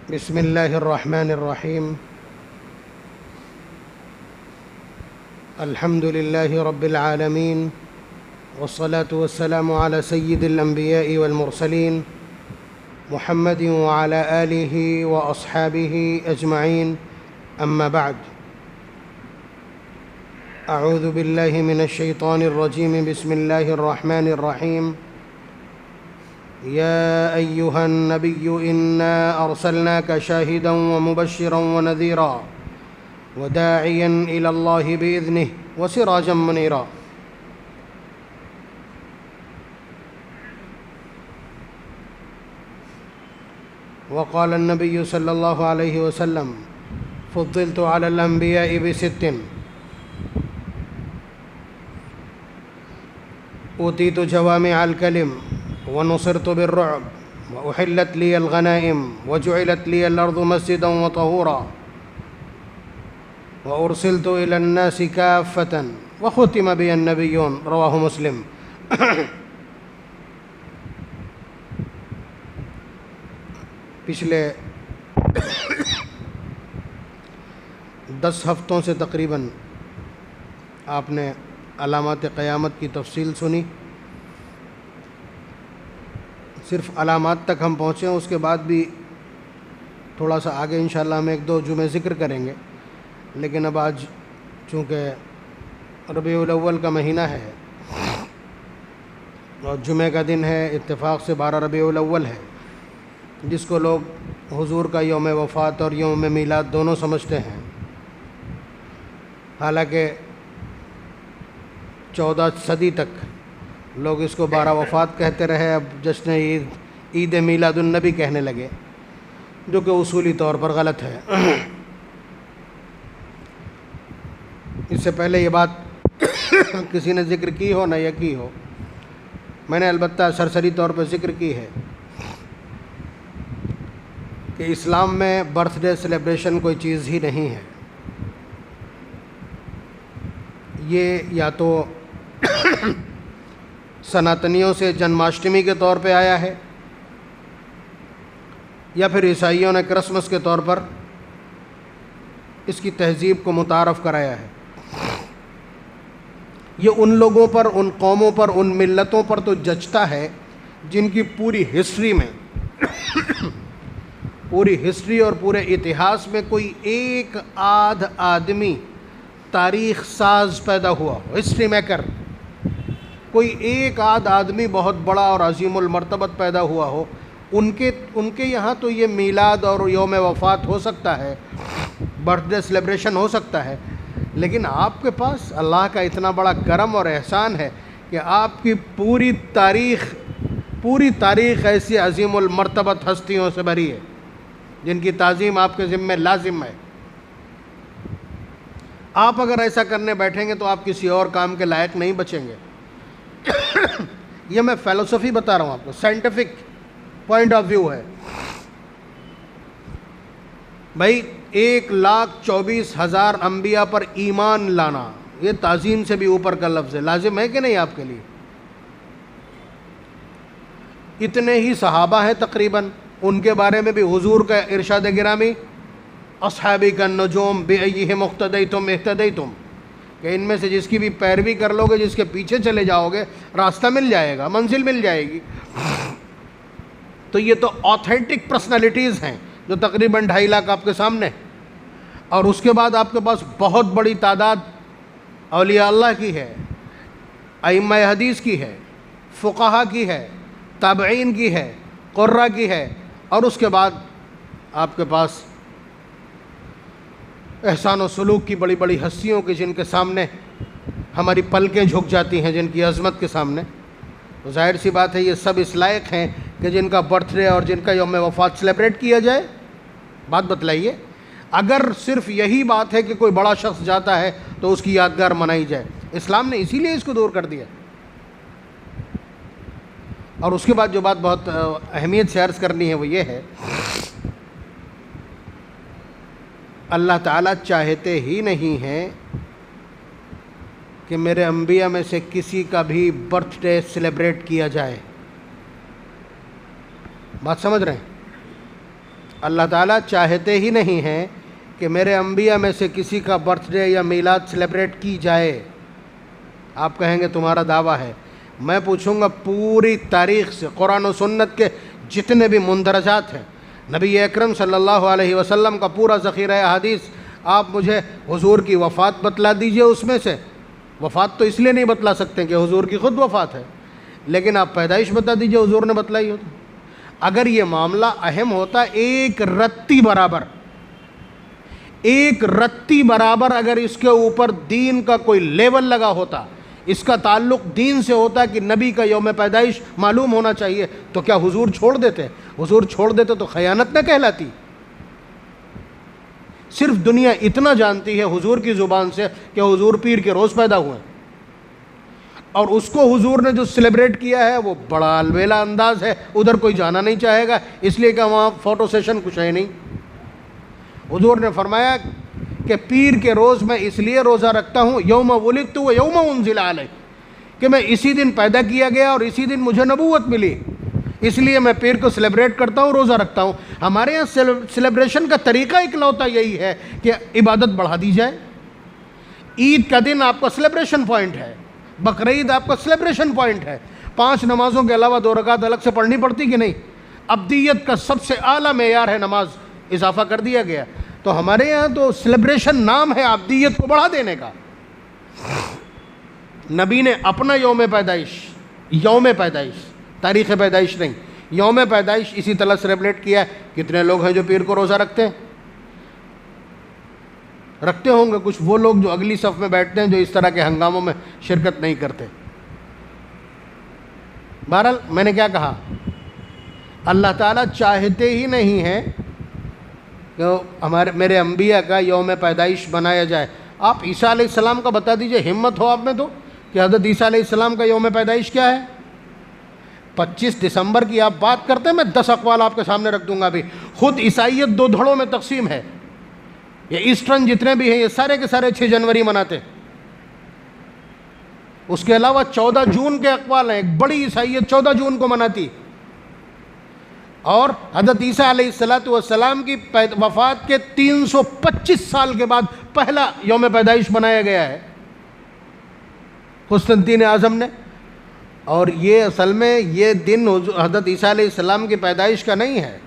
بسم الله الرحمن الرحيم. الحمد لله رب العالمين، والصلاة والسلام على سيد الأنبياء والمرسلين محمد وعلى آله وأصحابه أجمعين. أما بعد، أعوذ بالله من الشيطان الرجيم. بسم الله الرحمن الرحيم. يا أيها النبي إنا أرسلناك شاهدا ومبشرا ونذيرا وداعيا إلى الله بإذنه وسراجا منيرا. وقال النبي صلى الله عليه وسلم: فضلت على الأنبياء ب6: أوتيت جوامع الكلم ونصرت بالرعب وأحلت لي الغنائم وجعلت لي الأرض مسجدا وطهورا وأرسلت إلى الناس كافة وختم بي النبيون. رواه مسلم. پچھلے 10 ہفتوں سے تقریباً آپ نے علامات قیامت کی تفصیل سنی. صرف علامات تک ہم پہنچے ہیں، اس کے بعد بھی تھوڑا سا آگے انشاءاللہ ہم 1-2 جمعے ذکر کریں گے. لیکن اب آج چونکہ ربیع الاول کا مہینہ ہے اور جمعے کا دن ہے، اتفاق سے 12 ربیع الاول ہے، جس کو لوگ حضور کا یوم وفات اور یوم میلاد دونوں سمجھتے ہیں. حالانکہ 14 صدی تک لوگ اس کو 12 وفات کہتے رہے. اب جشن عید میلاد النبی کہنے لگے، جو کہ اصولی طور پر غلط ہے. اس سے پہلے یہ بات کسی نے ذکر کی ہو نہ یا کی ہو، میں نے البتہ سرسری طور پر ذکر کی ہے کہ اسلام میں برتھ ڈے سیلیبریشن کوئی چیز ہی نہیں ہے. یہ یا تو سناتنیوں سے جنماشٹمی کے طور پہ آیا ہے، یا پھر عیسائیوں نے کرسمس کے طور پر اس کی تہذیب کو متعارف کرایا ہے. یہ ان لوگوں پر، ان قوموں پر، ان ملتوں پر تو جچتا ہے جن کی پوری ہسٹری میں پوری ہسٹری اور پورے اتہاس میں کوئی ایک آدھ آدمی تاریخ ساز پیدا ہوا ہو، ہسٹری میکر، کوئی ایک آدھ آدمی بہت بڑا اور عظیم المرتبت پیدا ہوا ہو. ان کے یہاں تو یہ میلاد اور یوم وفات ہو سکتا ہے، برتھ ڈے سیلیبریشن ہو سکتا ہے. لیکن آپ کے پاس اللہ کا اتنا بڑا کرم اور احسان ہے کہ آپ کی پوری تاریخ ایسی عظیم المرتبت ہستیوں سے بھری ہے جن کی تعظیم آپ کے ذمہ لازم ہے. آپ اگر ایسا کرنے بیٹھیں گے تو آپ کسی اور کام کے لائق نہیں بچیں گے. یہ میں فلسفی بتا رہا ہوں آپ کو، سائنٹیفک پوائنٹ آف ویو ہے. بھائی 1,24,000 انبیاء پر ایمان لانا، یہ تعظیم سے بھی اوپر کا لفظ ہے. لازم ہے کہ نہیں آپ کے لیے؟ اتنے ہی صحابہ ہیں تقریباً، ان کے بارے میں بھی حضور کا ارشاد گرامی: اصحابی کالنجوم بأیہم اقتدیتم اہتدیتم، کہ ان میں سے جس کی بھی پیروی کر لو گے، جس کے پیچھے چلے جاؤ گے، راستہ مل جائے گا، منزل مل جائے گی. تو یہ تو آتھینٹک پرسنالٹیز ہیں جو تقریباً 2.5 لاکھ آپ کے سامنے. اور اس کے بعد آپ کے پاس بہت بڑی تعداد اولیاء اللہ کی ہے، ائمہ حدیث کی ہے، فقہا کی ہے، تابعین کی ہے، قراء کی ہے. اور اس کے بعد آپ کے پاس احسان و سلوک کی بڑی بڑی ہستیوں کی، جن کے سامنے ہماری پلکیں جھک جاتی ہیں، جن کی عظمت کے سامنے. تو ظاہر سی بات ہے یہ سب اس لائق ہیں کہ جن کا برتھ ڈے اور جن کا یوم وفات سیلیبریٹ کیا جائے. بات بتلائیے. اگر صرف یہی بات ہے کہ کوئی بڑا شخص جاتا ہے تو اس کی یادگار منائی جائے، اسلام نے اسی لیے اس کو دور کر دیا. اور اس کے بعد جو بات بہت اہمیت سے عرض کرنی ہے وہ یہ ہے، اللہ تعالیٰ چاہتے ہی نہیں ہیں کہ میرے انبیاء میں سے کسی کا بھی برتھ ڈے سیلیبریٹ کیا جائے. بات سمجھ رہے ہیں؟ اللہ تعالیٰ چاہتے ہی نہیں ہیں کہ میرے انبیاء میں سے کسی کا برتھ ڈے یا میلاد سیلیبریٹ کی جائے۔ آپ کہیں گے تمہارا دعویٰ ہے، میں پوچھوں گا پوری تاریخ سے قرآن و سنت کے جتنے بھی مندرجات ہیں، نبی اکرم صلی اللہ علیہ وسلم کا پورا ذخیرہ احادیث، آپ مجھے حضور کی وفات بتلا دیجئے۔ اس میں سے وفات تو اس لیے نہیں بتلا سکتے کہ حضور کی خود وفات ہے، لیکن آپ پیدائش بتا دیجئے حضور نے بتلائی ہو تو۔ اگر یہ معاملہ اہم ہوتا، ایک رتی برابر اگر اس کے اوپر دین کا کوئی لیول لگا ہوتا، اس کا تعلق دین سے ہوتا کہ نبی کا یوم پیدائش معلوم ہونا چاہیے، تو کیا حضور چھوڑ دیتے؟ حضور چھوڑ دیتے تو خیانت نہ کہلاتی؟ صرف دنیا اتنا جانتی ہے حضور کی زبان سے کہ حضور پیر کے روز پیدا ہوئے، اور اس کو حضور نے جو سیلیبریٹ کیا ہے وہ بڑا الویلا انداز ہے، ادھر کوئی جانا نہیں چاہے گا، اس لیے کہ وہاں فوٹو سیشن کچھ ہے نہیں۔ حضور نے فرمایا کہ پیر کے روز میں اس لیے روزہ رکھتا ہوں، یوم ولدت و یوم انزل علی، کہ میں اسی دن پیدا کیا گیا اور اسی دن مجھے نبوت ملی، اس لیے میں پیر کو سیلیبریٹ کرتا ہوں، روزہ رکھتا ہوں۔ ہمارے یہاں سیلیبریشن کا طریقہ اکلوتا یہی ہے کہ عبادت بڑھا دی جائے۔ عید کا دن آپ کا سیلیبریشن پوائنٹ ہے، بقرعید آپ کا سیلیبریشن پوائنٹ ہے، 5 نمازوں کے علاوہ 2 رکعت الگ سے پڑھنی پڑتی کہ نہیں؟ ابدیت کا سب سے اعلیٰ معیار ہے نماز، اضافہ کر دیا گیا۔ تو ہمارے یہاں تو سیلیبریشن نام ہے ابدیت کو بڑھا دینے کا۔ نبی نے اپنا یوم پیدائش تاریخ پیدائش نہیں، یوم پیدائش اسی طرح سیلیبریٹ کیا ہے۔ کتنے لوگ ہیں جو پیر کو روزہ رکھتے ہوں گے؟ کچھ وہ لوگ جو اگلی صف میں بیٹھتے ہیں، جو اس طرح کے ہنگاموں میں شرکت نہیں کرتے۔ بہرحال میں نے کیا کہا، اللہ تعالیٰ چاہتے ہی نہیں ہیں کہ میرے انبیاء کا یوم پیدائش بنایا جائے۔ آپ عیسیٰ علیہ السلام کا بتا دیجئے، ہمت ہو آپ میں تو، کہ حضرت عیسیٰ علیہ السلام کا یوم پیدائش کیا ہے؟ 25 دسمبر کی آپ بات کرتے ہیں، میں 10 اقوال آپ کے سامنے رکھ دوں گا۔ ابھی خود عیسائیت 2 دھڑوں میں تقسیم ہے، یہ ایسٹرن جتنے بھی ہیں یہ سارے کے سارے 6 جنوری مناتے۔ اس کے علاوہ 14 جون کے اقوال ہیں، ایک بڑی عیسائیت 14 جون کو مناتی، اور حضرت عیسیٰ علیہ السلام کی وفات کے 325 سال کے بعد پہلا یوم پیدائش منایا گیا ہے قسطنطین اعظم نے۔ اور یہ اصل میں یہ دن حضرت عیسیٰ علیہ السلام کی پیدائش کا نہیں ہے،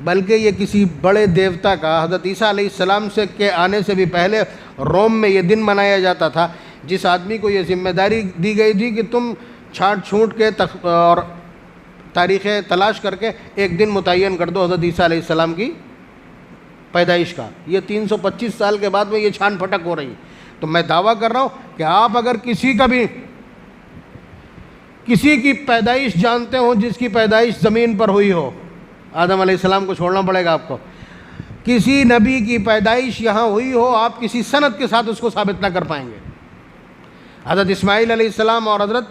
بلکہ یہ کسی بڑے دیوتا کا، حضرت عیسیٰ علیہ السلام کے آنے سے بھی پہلے روم میں یہ دن منایا جاتا تھا، جس آدمی کو یہ ذمہ داری دی گئی تھی کہ تم چھانٹ چھونٹ کے اور تاریخیں تلاش کر کے ایک دن متعین کر دو حضرت عیسیٰ علیہ السلام کی پیدائش کا۔ یہ 325 سال کے بعد میں یہ چھان پھٹک ہو رہی۔ تو میں دعویٰ کر رہا ہوں کہ آپ اگر کسی کی پیدائش جانتے ہوں جس کی پیدائش زمین پر ہوئی ہو، آدم علیہ السلام کو چھوڑنا پڑے گا آپ کو، کسی نبی کی پیدائش یہاں ہوئی ہو، آپ کسی سند کے ساتھ اس کو ثابت نہ کر پائیں گے۔ حضرت اسماعیل علیہ السلام اور حضرت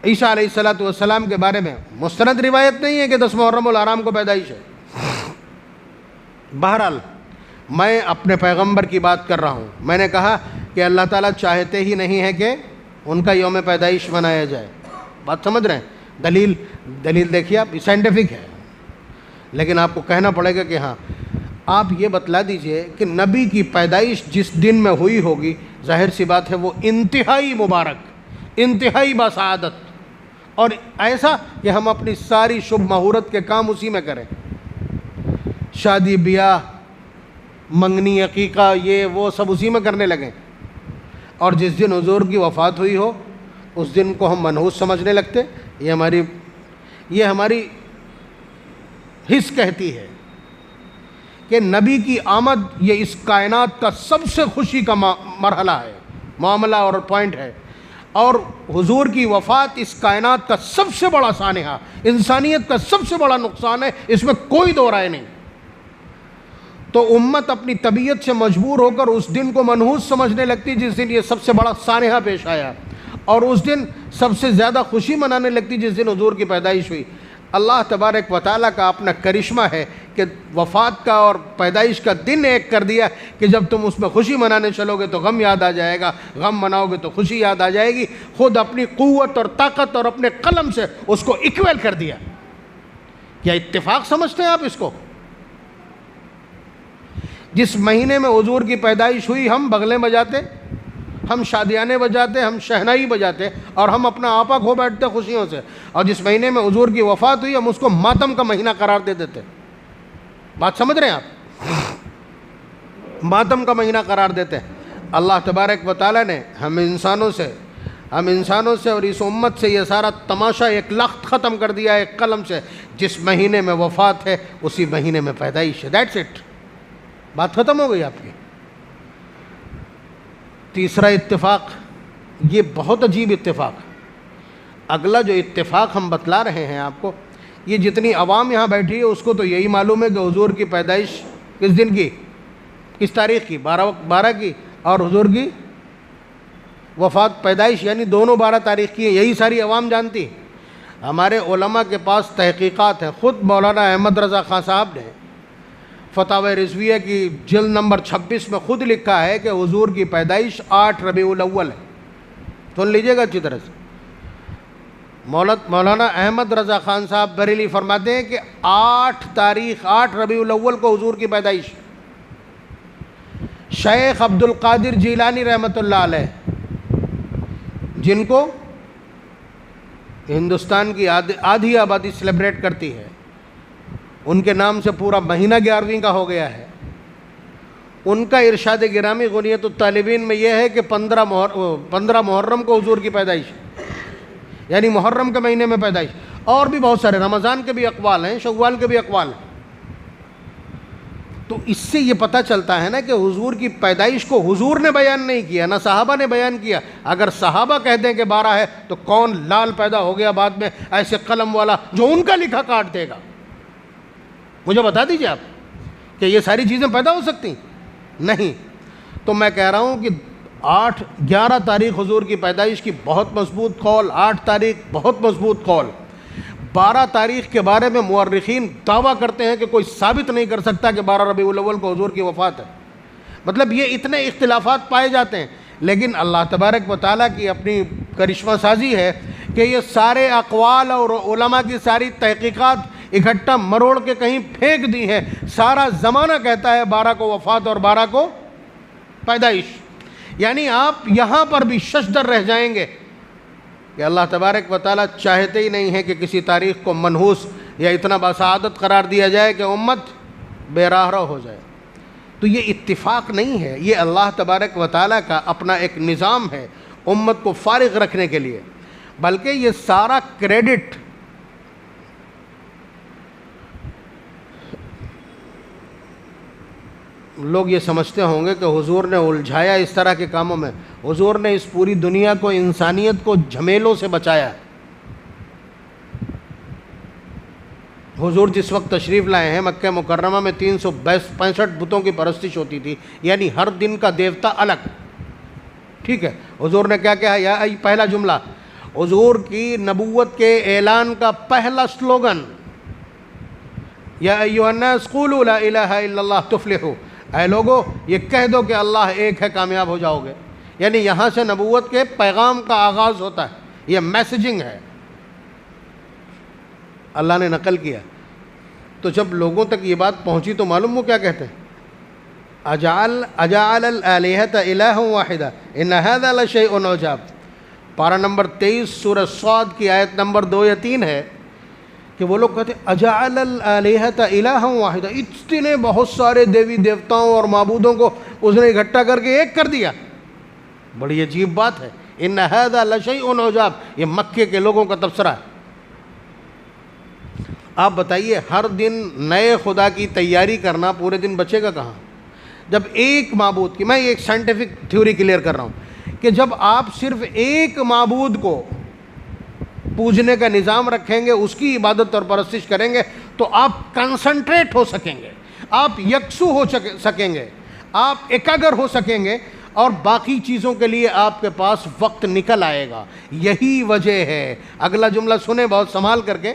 عیسیٰ علیہ السلام کے بارے میں مستند روایت نہیں ہے کہ 10 محرم الحرام کو پیدائش ہے۔ بہرحال میں اپنے پیغمبر کی بات کر رہا ہوں۔ میں نے کہا کہ اللہ تعالیٰ چاہتے ہی نہیں ہے کہ ان کا یوم پیدائش منایا جائے۔ بات سمجھ رہے ہیں؟ دلیل دیکھیے آپ، سائنٹیفک ہے، لیکن آپ کو کہنا پڑے گا کہ ہاں آپ یہ بتلا دیجئے کہ نبی کی پیدائش جس دن میں ہوئی ہوگی، ظاہر سی بات ہے وہ انتہائی مبارک، انتہائی باسعادت، اور ایسا کہ ہم اپنی ساری شبھ مہورت کے کام اسی میں کریں، شادی بیاہ منگنی عقیقہ یہ وہ سب اسی میں کرنے لگیں، اور جس دن حضور کی وفات ہوئی ہو اس دن کو ہم منحوس سمجھنے لگتے۔ یہ ہماری حس کہتی ہے کہ نبی کی آمد یہ اس کائنات کا سب سے خوشی کا مرحلہ ہے، معاملہ اور پوائنٹ ہے، اور حضور کی وفات اس کائنات کا سب سے بڑا سانحہ، انسانیت کا سب سے بڑا نقصان ہے، اس میں کوئی دو رائے نہیں۔ تو امت اپنی طبیعت سے مجبور ہو کر اس دن کو منحوس سمجھنے لگتی جس دن یہ سب سے بڑا سانحہ پیش آیا، اور اس دن سب سے زیادہ خوشی منانے لگتی جس دن حضور کی پیدائش ہوئی۔ اللہ تبارک و تعالیٰ کا اپنا کرشمہ ہے کہ وفات کا اور پیدائش کا دن ایک کر دیا کہ جب تم اس میں خوشی منانے چلو گے تو غم یاد آ جائے گا، غم مناؤ گے تو خوشی یاد آ جائے گی۔ خود اپنی قوت اور طاقت اور اپنے قلم سے اس کو ایکویل کر دیا۔ کیا اتفاق سمجھتے ہیں آپ اس کو؟ جس مہینے میں حضور کی پیدائش ہوئی ہم بغلیں بجاتے، ہم شادیانے بجاتے، ہم شہنائی بجاتے اور ہم اپنا آپا کھو بیٹھتے خوشیوں سے، اور جس مہینے میں حضور کی وفات ہوئی ہم اس کو ماتم کا مہینہ قرار دے دیتے۔ بات سمجھ رہے ہیں آپ؟ ماتم کا مہینہ قرار دیتے ہیں۔ اللہ تبارک و تعالیٰ نے ہم انسانوں سے اور اس امت سے یہ سارا تماشا ایک لخت ختم کر دیا ایک قلم سے، جس مہینے میں وفات ہے اسی مہینے میں پیدائش ہے، دیٹس اٹ، بات ختم ہو گئی آپ کی۔ تیسرا اتفاق، یہ بہت عجیب اتفاق، اگلا جو اتفاق ہم بتلا رہے ہیں آپ کو، یہ جتنی عوام یہاں بیٹھی ہے اس کو تو یہی معلوم ہے کہ حضور کی پیدائش کس دن کی، کس تاریخ کی، 12 کی، اور حضور کی وفات پیدائش یعنی دونوں 12 تاریخ کی ہیں، یہی ساری عوام جانتی۔ ہمارے علماء کے پاس تحقیقات ہیں، خود مولانا احمد رضا خان صاحب نے فتاوی رضویہ کی جلد نمبر 26 میں خود لکھا ہے کہ حضور کی پیدائش 8 ربیع الاول ہے۔ سن لیجئے گا اچھی طرح سے، مولانا احمد رضا خان صاحب بریلی فرماتے ہیں کہ 8 ربیع الاول کو حضور کی پیدائش۔ شیخ عبد القادر جیلانی رحمۃ اللہ علیہ، جن کو ہندوستان کی آدھی آبادی سیلیبریٹ کرتی ہے، ان کے نام سے پورا مہینہ 11ویں کا ہو گیا ہے، ان کا ارشاد گرامی غنیت الطالبین میں یہ ہے کہ 15 محرم کو حضور کی پیدائش، یعنی محرم کے مہینے میں پیدائش۔ اور بھی بہت سارے رمضان کے بھی اقوال ہیں، شوال کے بھی اقوال ہیں۔ تو اس سے یہ پتہ چلتا ہے نا کہ حضور کی پیدائش کو حضور نے بیان نہیں کیا، نہ صحابہ نے بیان کیا۔ اگر صحابہ کہہ دیں کہ 12 ہے تو کون لال پیدا ہو گیا بعد میں ایسے قلم والا جو ان کا لکھا کاٹ دے گا؟ مجھے بتا دیجئے آپ کہ یہ ساری چیزیں پیدا ہو سکتی نہیں۔ تو میں کہہ رہا ہوں کہ 11 تاریخ حضور کی پیدائش کی بہت مضبوط قول، 8 تاریخ بہت مضبوط قول، 12 تاریخ کے بارے میں مورخین دعویٰ کرتے ہیں کہ کوئی ثابت نہیں کر سکتا کہ 12 ربیع الاول کو حضور کی وفات ہے۔ مطلب یہ اتنے اختلافات پائے جاتے ہیں، لیکن اللہ تبارک و تعالیٰ کی اپنی کرشمہ سازی ہے کہ یہ سارے اقوال اور علماء کی ساری تحقیقات اکٹھا مروڑ کے کہیں پھینک دی ہیں۔ سارا زمانہ کہتا ہے 12 کو وفات اور 12 کو پیدائش، یعنی آپ یہاں پر بھی ششدر رہ جائیں گے کہ اللہ تبارک و تعالیٰ چاہتے ہی نہیں ہے کہ کسی تاریخ کو منحوس یا اتنا بسعادت قرار دیا جائے کہ امت بے راہ رو ہو جائے۔ تو یہ اتفاق نہیں ہے، یہ اللہ تبارک و تعالیٰ کا اپنا ایک نظام ہے امت کو فارغ رکھنے کے لیے، بلکہ یہ سارا کریڈٹ لوگ یہ سمجھتے ہوں گے کہ حضور نے الجھایا اس طرح کے کاموں میں، حضور نے اس پوری دنیا کو، انسانیت کو جھمیلوں سے بچایا۔ حضور جس وقت تشریف لائے ہیں مکہ مکرمہ میں 365 بتوں کی پرستش ہوتی تھی، یعنی ہر دن کا دیوتا الگ، ٹھیک ہے۔ حضور نے کیا کہا؟ پہلا جملہ حضور کی نبوت کے اعلان کا پہلا سلوگن، یا ایھا الناس قولوا لا الہ الا اللہ تفلحوا، اے لوگو یہ کہہ دو کہ اللہ ایک ہے، کامیاب ہو جاؤ گے۔ یعنی یہاں سے نبوت کے پیغام کا آغاز ہوتا ہے، یہ میسیجنگ ہے، اللہ نے نقل کیا۔ تو جب لوگوں تک یہ بات پہنچی تو معلوم وہ کیا کہتے ہیں؟ اجعل الآلہۃ الہا واحدا ان ھذا لشیء عجاب۔ پارہ نمبر 23 سورہ صاد کی آیت نمبر 2 یا 3 ہے کہ وہ لوگ کہتے ہیں اجعل الآلہۃ الہا واحدا، اتنے بہت سارے دیوی دیوتاؤں اور معبودوں کو اس نے اکٹھا کر کے ایک کر دیا۔ بڑی عجیب بات ہے، ان ھذا لشیء عجاب، یہ مکے کے لوگوں کا تبصرہ ہے۔ آپ بتائیے ہر دن نئے خدا کی تیاری کرنا، پورے دن بچے گا کہاں؟ جب ایک معبود کی، میں ایک سائنٹیفک تھیوری کلیئر کر رہا ہوں کہ جب آپ صرف ایک معبود کو پوجنے کا نظام رکھیں گے، اس کی عبادت اور پرستش کریں گے، تو آپ کنسنٹریٹ ہو سکیں گے، آپ یکسو ہو سکیں گے، آپ ایکاگر ہو سکیں گے، اور باقی چیزوں کے لیے آپ کے پاس وقت نکل آئے گا۔ یہی وجہ ہے، اگلا جملہ سنیں بہت سنبھال کر کے،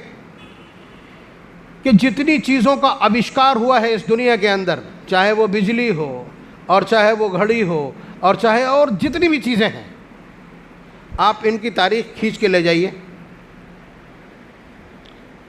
کہ جتنی چیزوں کا آوشکار ہوا ہے اس دنیا کے اندر، چاہے وہ بجلی ہو اور چاہے وہ گھڑی ہو اور چاہے اور جتنی بھی چیزیں ہیں، آپ ان کی تاریخ کھینچ کے لے جائیے۔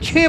6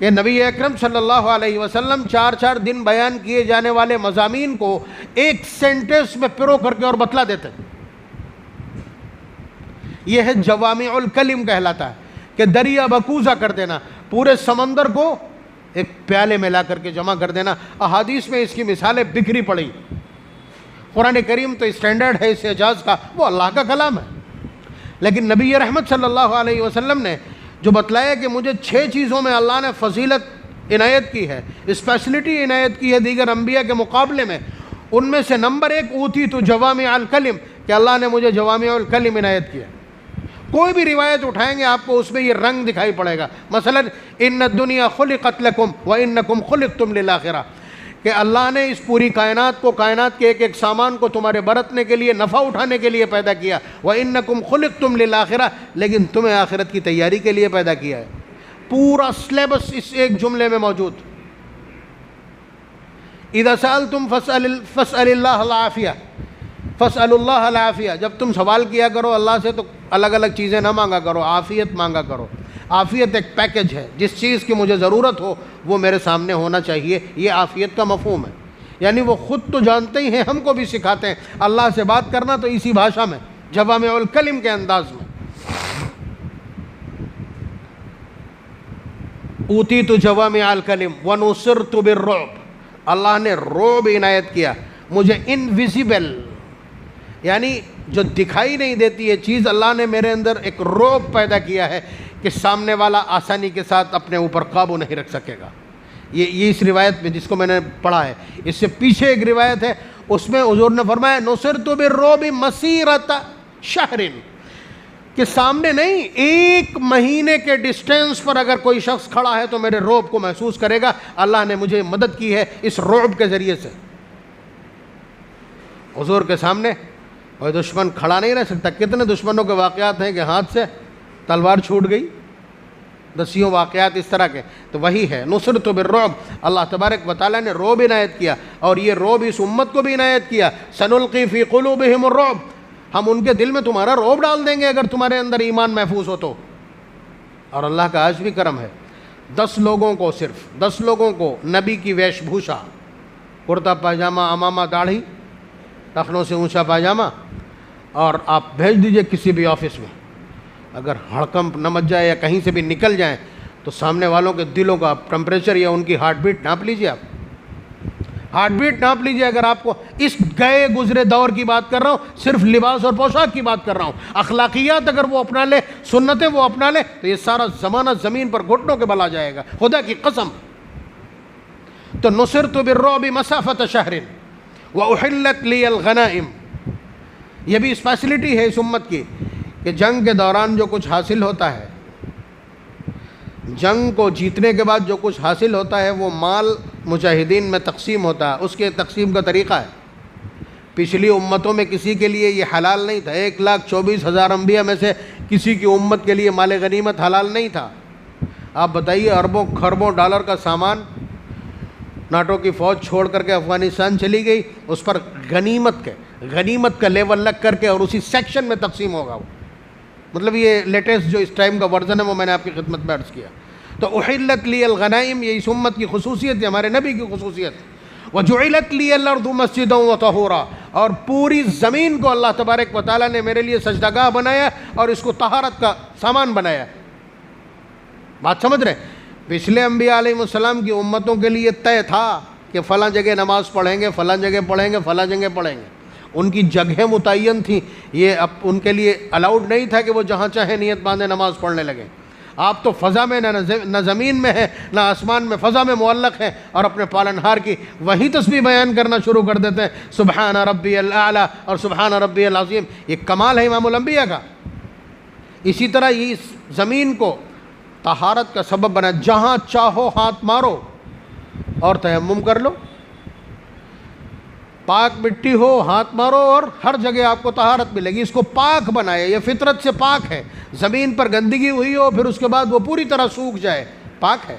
کہ نبی اکرم صلی اللہ علیہ وسلم 4 دن بیان کیے جانے والے مضامین کو ایک سینٹنس میں پرو کر کے اور بتلا دیتے. یہ ہے جوامع الکلم کہلاتا ہے، کہ دریا بکوزہ کر دینا، پورے سمندر کو ایک پیالے میں لا کر کے جمع کر دینا. احادیث میں اس کی مثالیں بکھری پڑی. قرآن کریم تو اسٹینڈرڈ ہے اس اعجاز کا، وہ اللہ کا کلام ہے. لیکن نبی رحمت صلی اللہ علیہ وسلم نے جو بتلایا کہ مجھے 6 چیزوں میں اللہ نے فضیلت عنایت کی ہے، اسپیشلٹی عنایت کی ہے دیگر انبیاء کے مقابلے میں، ان میں سے نمبر 1 اوتیت جوامع الکلم، کہ اللہ نے مجھے جوامع الکلم عنایت کیا. کوئی بھی روایت اٹھائیں گے آپ کو اس میں یہ رنگ دکھائی پڑے گا. مثلا ان الدنیا خلقت لکم وانکم خلقتم للآخرہ، کہ اللہ نے اس پوری کائنات کو، کائنات کے ایک ایک سامان کو تمہارے برتنے کے لیے، نفع اٹھانے کے لیے پیدا کیا. وانکم خلقتم للآخرہ، لیکن تمہیں آخرت کی تیاری کے لیے پیدا کیا ہے. پورا سلیبس اس ایک جملے میں موجود. اذا سألتم فاسأل اللہ العافیہ، فاسأل اللہ العافیہ، جب تم سوال کیا کرو اللہ سے تو الگ الگ چیزیں نہ مانگا کرو، عافیت مانگا کرو. عافیت ایک پیکج ہے، جس چیز کی مجھے ضرورت ہو وہ میرے سامنے ہونا چاہیے. یہ عافیت کا مفہوم ہے. یعنی وہ خود تو جانتے ہی ہیں، ہم کو بھی سکھاتے ہیں اللہ سے بات کرنا تو اسی بھاشا میں، جوامع الکلم کے انداز میں. اوتیت جوامع الکلم ونصرت بالرعب، اللہ نے رعب عنایت کیا مجھے. انویزیبل یعنی جو دکھائی نہیں دیتی ہے چیز، اللہ نے میرے اندر ایک رعب پیدا کیا ہے کہ سامنے والا آسانی کے ساتھ اپنے اوپر قابو نہیں رکھ سکے گا. یہ اس روایت میں جس کو میں نے پڑھا ہے، اس سے پیچھے ایک روایت ہے، اس میں حضور نے فرمایا نصرت بالرعب مسیرۃ شہر، کہ سامنے نہیں، 1 مہینے کے ڈسٹینس پر اگر کوئی شخص کھڑا ہے تو میرے رعب کو محسوس کرے گا. اللہ نے مجھے مدد کی ہے اس رعب کے ذریعے سے. حضور کے سامنے اور دشمن کھڑا نہیں رہ سکتا. کتنے دشمنوں کے واقعات ہیں کہ ہاتھ سے تلوار چھوٹ گئی، دسیوں واقعات اس طرح کے. تو وہی ہے نصرت بالرعب، اللہ تبارک و تعالیٰ نے رعب عنایت کیا، اور یہ رعب اس امت کو بھی عنایت کیا. سنلقی فی قلوبہم الرعب، ہم ان کے دل میں تمہارا رعب ڈال دیں گے اگر تمہارے اندر ایمان محفوظ ہو تو. اور اللہ کا آج بھی کرم ہے، 10 لوگوں کو، صرف 10 لوگوں کو نبی کی ویش بھوشا، کرتا پاجامہ، امامہ، داڑھی، ٹخنوں سے اونچا پاجامہ، اور آپ بھیج دیجئے کسی بھی آفس میں. اگر ہڑکمپ نہ مچ جائے یا کہیں سے بھی نکل جائیں تو سامنے والوں کے دلوں کا ٹمپریچر یا ان کی ہارٹ بیٹ ناپ لیجئے. آپ ہارٹ بیٹ ناپ لیجئے. اگر آپ کو اس گئے گزرے دور کی بات کر رہا ہوں، صرف لباس اور پوشاک کی بات کر رہا ہوں. اخلاقیات اگر وہ اپنا لے، سنتیں وہ اپنا لے، تو یہ سارا زمانہ زمین پر گھٹنوں کے بل آ جائے گا، خدا کی قسم. تو نصرت بالرعب مسافۃ شہر وَأُحِلَّتْ لِيَ الْغَنَائِمُ، یہ بھی اسپیشلٹی ہے اس امت کی کہ جنگ کے دوران جو کچھ حاصل ہوتا ہے، جنگ کو جیتنے کے بعد جو کچھ حاصل ہوتا ہے، وہ مال مجاہدین میں تقسیم ہوتا ہے. اس کے تقسیم کا طریقہ ہے. پچھلی امتوں میں کسی کے لیے یہ حلال نہیں تھا. 1,24,000 انبیاء میں سے کسی کی امت کے لیے مال غنیمت حلال نہیں تھا. آپ بتائیے، اربوں خربوں ڈالر کا سامان ناٹو کی فوج چھوڑ کر کے افغانستان چلی گئی، اس پر غنیمت کا لیول لگ کر کے اور اسی سیکشن میں تقسیم ہوگا. وہ مطلب یہ لیٹسٹ جو اس ٹائم کا ورژن ہے وہ میں نے آپ کی خدمت میں عرض کیا. تو احلت لی الغنائم، یہ اس امت کی خصوصیت ہے، ہمارے نبی کی خصوصیت. وجعلت لی الارض مسجدا وطہورا، اور پوری زمین کو اللہ تبارک و تعالیٰ نے میرے لیے سجدہ گاہ بنایا اور اس کو طہارت کا سامان بنایا. بات سمجھ رہے؟ پچھلے انبیاء علیہ السلام کی امتوں کے لیے طے تھا کہ فلاں جگہ نماز پڑھیں گے، فلاں جگہ پڑھیں گے، فلاں جگہ پڑھیں گے. ان کی جگہیں متعین تھیں. یہ اب ان کے لیے الاؤڈ نہیں تھا کہ وہ جہاں چاہے نیت باندھے نماز پڑھنے لگیں. آپ تو فضا میں نہ زمین میں ہیں نہ آسمان میں، فضا میں معلق ہیں، اور اپنے پالنہار کی وہی تسبیح بیان کرنا شروع کر دیتے ہیں، سبحان ربی الاعلیٰ اور سبحان ربی العظیم. یہ کمال ہے امام الانبیاء کا. اسی طرح یہ اس زمین کو طہارت کا سبب بنا. جہاں چاہو ہاتھ مارو اور تیمم کر لو، پاک مٹی ہو ہاتھ مارو اور ہر جگہ آپ کو طہارت ملے گی. اس کو پاک بنایا، یہ فطرت سے پاک ہے. زمین پر گندگی ہوئی ہو پھر اس کے بعد وہ پوری طرح سوکھ جائے، پاک ہے.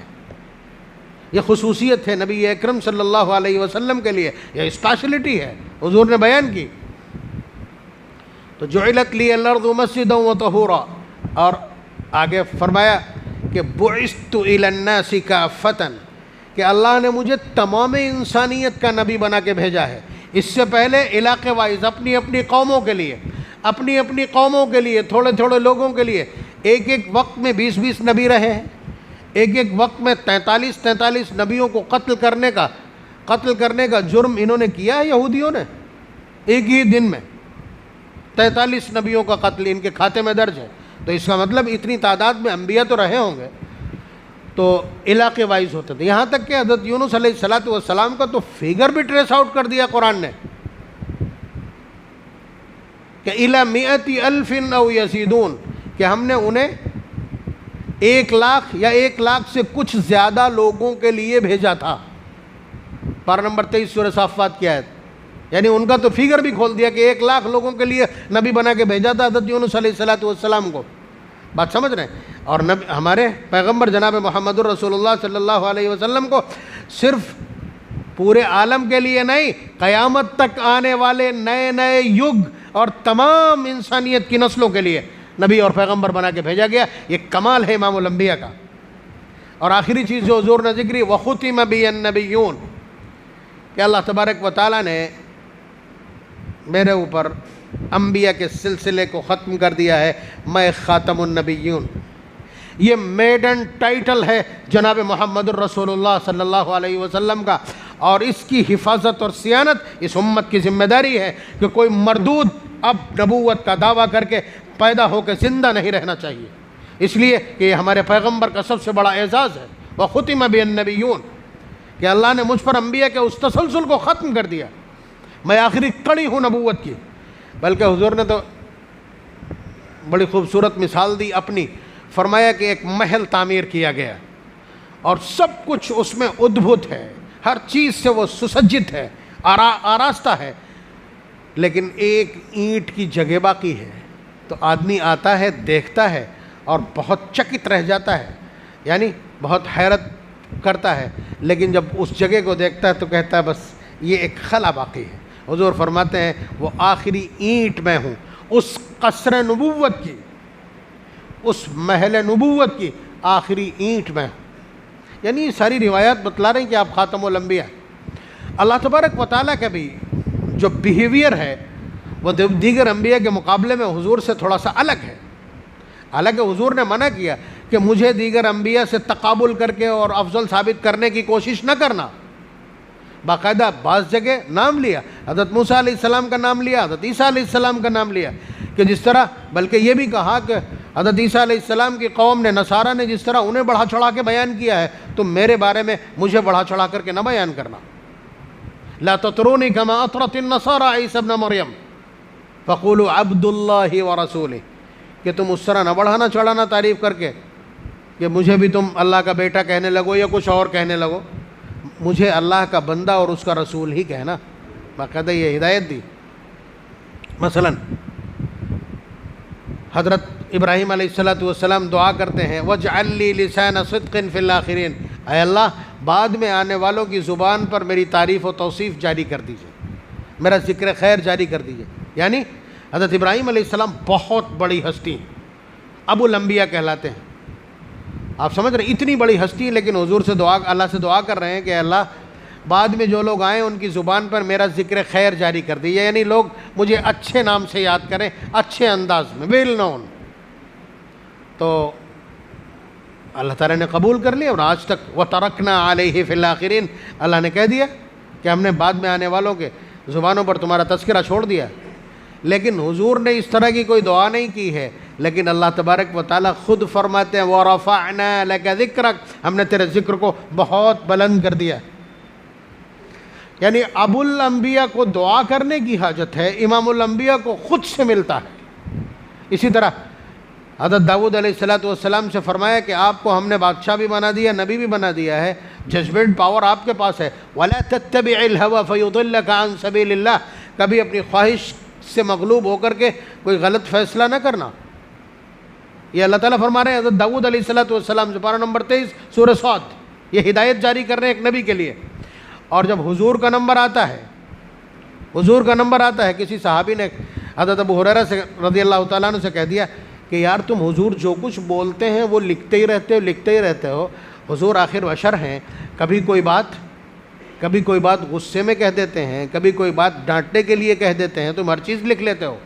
یہ خصوصیت ہے نبی اکرم صلی اللہ علیہ وسلم کے لیے، یہ اسپیشلٹی ہے، حضور نے بیان کی. تو جعلت لی الارض مسجدا وطہورا، اور آگے فرمایا کہ بعثت الی الناس کافۃ، کہ اللہ نے مجھے تمام انسانیت کا نبی بنا کے بھیجا ہے۔ اس سے پہلے علاقے وائز اپنی اپنی قوموں کے لیے، اپنی اپنی قوموں کے لیے، تھوڑے تھوڑے لوگوں کے لیے ایک ایک وقت میں 20 نبی رہے ہیں۔ ایک ایک وقت میں 43 نبیوں کو قتل کرنے کا جرم انہوں نے کیا ہے یہودیوں نے۔ ایک ہی دن میں 43 نبیوں کا قتل ان کے کھاتے میں درج ہے۔ تو اس کا مطلب اتنی تعداد میں انبیاء تو رہے ہوں گے، تو علاقے وائز ہوتے تھے۔ یہاں تک کہ حضرت یونس علیہ السلام کا تو فگر بھی ٹریس آؤٹ کر دیا قرآن نے کہ الی 100,000 او یزیدون، کہ ہم نے انہیں 1,00,000 یا 1,00,000 سے کچھ زیادہ لوگوں کے لیے بھیجا تھا۔ پارہ نمبر 23 سورہ صافات کی آیت، یعنی ان کا تو فگر بھی کھول دیا کہ 1,00,000 لوگوں کے لیے نبی بنا کے بھیجا تھا حضرت یونس علیہ السلام کو۔ بات سمجھ رہے ہیں؟ اور ہمارے پیغمبر جناب محمد الرسول اللہ صلی اللہ علیہ وسلم کو صرف پورے عالم کے لیے نہیں، قیامت تک آنے والے نئے نئے یگ اور تمام انسانیت کی نسلوں کے لیے نبی اور پیغمبر بنا کے بھیجا گیا۔ یہ کمال ہے امام الانبیاء کا۔ اور آخری چیز جو حضور نے ذکری، وختم بی النبیون، کہ اللہ تبارک و تعالیٰ نے میرے اوپر انبیاء کے سلسلے کو ختم کر دیا ہے، میں خاتم النبیون۔ یہ میڈن ٹائٹل ہے جناب محمد الرسول اللہ صلی اللہ علیہ وسلم کا، اور اس کی حفاظت اور صیانت اس امت کی ذمہ داری ہے کہ کوئی مردود اب نبوت کا دعویٰ کر کے پیدا ہو کے زندہ نہیں رہنا چاہیے، اس لیے کہ یہ ہمارے پیغمبر کا سب سے بڑا اعزاز ہے۔ وختم بالنبیون، کہ اللہ نے مجھ پر انبیاء کے اس تسلسل کو ختم کر دیا، میں آخری کڑی ہوں نبوت کی۔ بلکہ حضور نے تو بڑی خوبصورت مثال دی اپنی، فرمایا کہ ایک محل تعمیر کیا گیا اور سب کچھ اس میں ادبھت ہے، ہر چیز سے وہ سسجت ہے، آراستہ ہے، لیکن ایک اینٹ کی جگہ باقی ہے۔ تو آدمی آتا ہے، دیکھتا ہے اور بہت چکت رہ جاتا ہے، یعنی بہت حیرت کرتا ہے، لیکن جب اس جگہ کو دیکھتا ہے تو کہتا ہے بس یہ ایک خلا باقی ہے۔ حضور فرماتے ہیں وہ آخری اینٹ میں ہوں، اس قصر نبوت کی، اس محل نبوت کی آخری اینٹ میں ہوں۔ یعنی یہ ساری روایات بتلا رہی ہیں کہ آپ خاتم الانبیاء۔ اللہ تبارک و تعالیٰ کا بھی جو بیہیویئر ہے وہ دیگر انبیاء کے مقابلے میں حضور سے تھوڑا سا الگ ہے۔ حالانکہ حضور نے منع کیا کہ مجھے دیگر انبیاء سے تقابل کر کے اور افضل ثابت کرنے کی کوشش نہ کرنا۔ باقاعدہ بعض جگہ نام لیا، حضرت موسیٰ علیہ السلام کا نام لیا، حضرت عیسیٰ علیہ السلام کا نام لیا، کہ جس طرح، بلکہ یہ بھی کہا کہ حضرت عیسیٰ علیہ السلام کی قوم نے، نصارہ نے جس طرح انہیں بڑھا چڑھا کے بیان کیا ہے، تو میرے بارے میں مجھے بڑھا چڑھا کر کے نہ بیان کرنا۔ لا تطرونی کما اطرت النصارى عیسی ابن مریم فقولوا عبد اللہ ورسولہ، کہ تم اس طرح نہ بڑھانا چڑھانا تعریف کر کے کہ مجھے بھی تم اللہ کا بیٹا کہنے لگو یا کچھ اور کہنے لگو، مجھے اللہ کا بندہ اور اس کا رسول ہی کہنا۔ باقاعدہ یہ ہدایت دی۔ مثلا حضرت ابراہیم علیہ السلام دعا کرتے ہیں وَاجْعَلْ لِي لِسَانَ صِدْقٍ فِي الْآخِرِينَ، اے اللہ بعد میں آنے والوں کی زبان پر میری تعریف و توصیف جاری کر دیجئے، میرا ذکر خیر جاری کر دیجئے۔ یعنی حضرت ابراہیم علیہ السلام بہت بڑی ہستی، ابو الانبیاء کہلاتے ہیں۔ آپ سمجھ رہے ہیں اتنی بڑی ہستی، لیکن حضور سے اللہ سے دعا کر رہے ہیں کہ اللہ بعد میں جو لوگ آئیں ان کی زبان پر میرا ذکر خیر جاری کر دیجیے، یعنی لوگ مجھے اچھے نام سے یاد کریں، اچھے انداز میں، ویل نون۔ تو اللہ تعالیٰ نے قبول کر لیا، اور آج تک وَتَرَكْنَا عَلَيْهِ فِي الْآخِرِينَ، اللہ نے کہہ دیا کہ ہم نے بعد میں آنے والوں کے زبانوں پر تمہارا تذکرہ چھوڑ دیا۔ لیکن حضور نے اس طرح کی کوئی دعا نہیں کی ہے، لیکن اللہ تبارک و تعالیٰ خود فرماتے ہیں وَرَفَعْنَا لَكَ ذِكْرَكَ، ہم نے تیرے ذکر کو بہت بلند کر دیا۔ یعنی ابو الانبیاء کو دعا کرنے کی حاجت ہے، امام الانبیاء کو خود سے ملتا ہے۔ اسی طرح حضرت داؤد علیہ السلام سے فرمایا کہ آپ کو ہم نے بادشاہ بھی بنا دیا، نبی بھی بنا دیا ہے، ججمنٹ پاور آپ کے پاس ہے۔ وَلَا تَتَّبِعِ الْهَوَىٰ فَيُضِلَّكَ عَن سَبِيلِ اللَّهِ، کبھی اپنی خواہش سے مغلوب ہو کر کے کوئی غلط فیصلہ نہ کرنا۔ یہ اللہ تعالیٰ فرما رہے ہیں حضرت داؤد علیہ السلام سے، پارہ نمبر 23 سورہ صاد، یہ ہدایت جاری کر رہے ہیں ایک نبی کے لیے۔ اور جب حضور کا نمبر آتا ہے، کسی صحابی نے حضرت ابو ہریرہ سے رضی اللہ تعالیٰ عنہ سے کہہ دیا کہ یار تم حضور جو کچھ بولتے ہیں وہ لکھتے ہی رہتے ہو. حضور آخر بشر ہیں، کبھی کوئی بات غصے میں کہہ دیتے ہیں، کبھی کوئی بات ڈانٹنے کے لیے کہہ دیتے ہیں، تم ہر چیز لکھ لیتے ہو.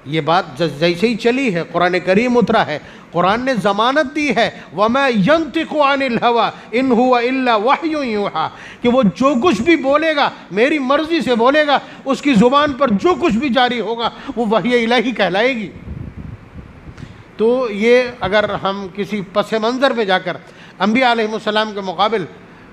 یہ بات جیسے ہی چلی ہے، قرآن کریم اترا ہے، قرآن نے ضمانت دی ہے وَمَا يَنطِقُ عَنِ الْهَوَىٰ إِنْ هُوَ إِلَّا وَحْيٌ يُوحَىٰ، کہ وہ جو کچھ بھی بولے گا میری مرضی سے بولے گا، اس کی زبان پر جو کچھ بھی جاری ہوگا وہ وحی الہی کہلائے گی. تو یہ اگر ہم کسی پس منظر میں جا کر انبیاء علیہ السلام کے مقابل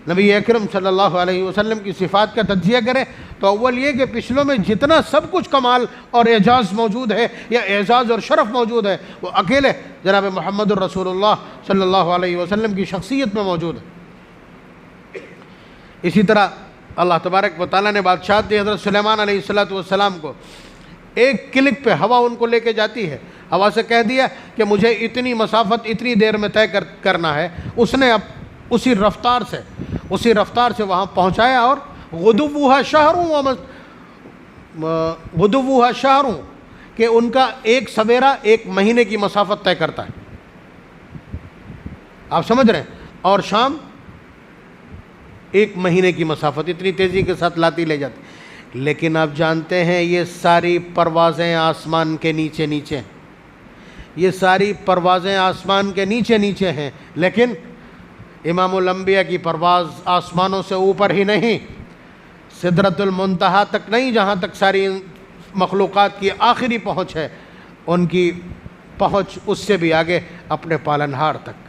نبی اکرم صلی اللہ علیہ وسلم کی صفات کا تجزیہ کریں تو اول یہ کہ پچھلوں میں جتنا سب کچھ کمال اور اعجاز موجود ہے یا اعزاز اور شرف موجود ہے وہ اکیلے جناب محمد الرسول اللہ صلی اللہ علیہ وسلم کی شخصیت میں موجود ہے. اسی طرح اللہ تبارک و تعالیٰ نے بادشاہت دی حضرت سلیمان علیہ السلام کو. ایک کلک پہ ہوا ان کو لے کے جاتی ہے، ہوا سے کہہ دیا کہ مجھے اتنی مسافت اتنی دیر میں طے کرنا ہے. اس نے اب اسی رفتار سے وہاں پہنچایا، اور غدوها شہر کہ ان کا ایک سویرا ایک مہینے کی مسافت طے کرتا ہے. آپ سمجھ رہے ہیں؟ اور شام ایک مہینے کی مسافت، اتنی تیزی کے ساتھ لاتی لے جاتی. لیکن آپ جانتے ہیں یہ ساری پروازیں آسمان کے نیچے نیچے، یہ ساری پروازیں آسمان کے نیچے نیچے ہیں، لیکن امام الانبیاء کی پرواز آسمانوں سے اوپر ہی نہیں، سدرۃ المنتہا تک نہیں، جہاں تک ساری مخلوقات کی آخری پہنچ ہے، ان کی پہنچ اس سے بھی آگے اپنے پالنہار تک.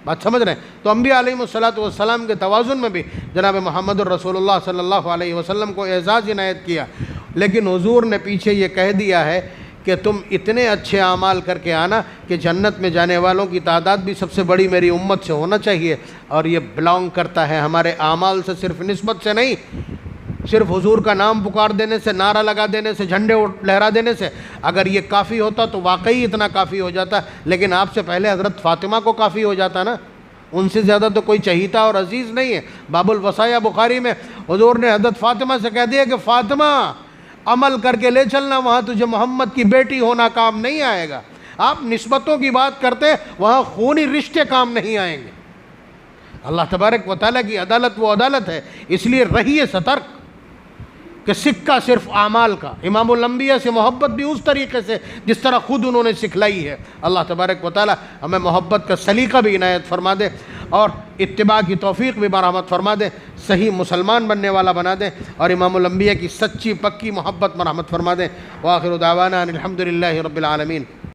بات سمجھ رہے ہیں؟ تو انبیاء علیہ السلام کے توازن میں بھی جناب محمد الرسول اللہ صلی اللہ علیہ وسلم کو اعزاز عنایت کیا. لیکن حضور نے پیچھے یہ کہہ دیا ہے کہ تم اتنے اچھے اعمال کر کے آنا کہ جنت میں جانے والوں کی تعداد بھی سب سے بڑی میری امت سے ہونا چاہیے. اور یہ بلانگ کرتا ہے ہمارے اعمال سے، صرف نسبت سے نہیں، صرف حضور کا نام پکار دینے سے، نعرہ لگا دینے سے، جھنڈے لہرا دینے سے. اگر یہ کافی ہوتا تو واقعی اتنا کافی ہو جاتا، لیکن آپ سے پہلے حضرت فاطمہ کو کافی ہو جاتا نا، ان سے زیادہ تو کوئی چہیتا اور عزیز نہیں ہے. باب الوصایا بخاری میں حضور نے حضرت فاطمہ سے کہہ دیا کہ فاطمہ عمل کر کے لے چلنا، وہاں تجھے محمد کی بیٹی ہونا کام نہیں آئے گا. آپ نسبتوں کی بات کرتے، وہاں خونی رشتے کام نہیں آئیں گے. اللہ تبارک و تعالیٰ کی عدالت وہ عدالت ہے، اس لیے رہیے سترک کہ سکہ صرف اعمال کا. امام الانبیاء سے محبت بھی اس طریقے سے جس طرح خود انہوں نے سکھلائی ہے. اللہ تبارک و تعالیٰ ہمیں محبت کا سلیقہ بھی عنایت فرما دے اور اتباع کی توفیق بھی مرحمت فرما دے، صحیح مسلمان بننے والا بنا دے، اور امام الانبیاء کی سچی پکی محبت مرحمت فرما دے. وآخر دعوانا ان الحمد للہ رب العالمین.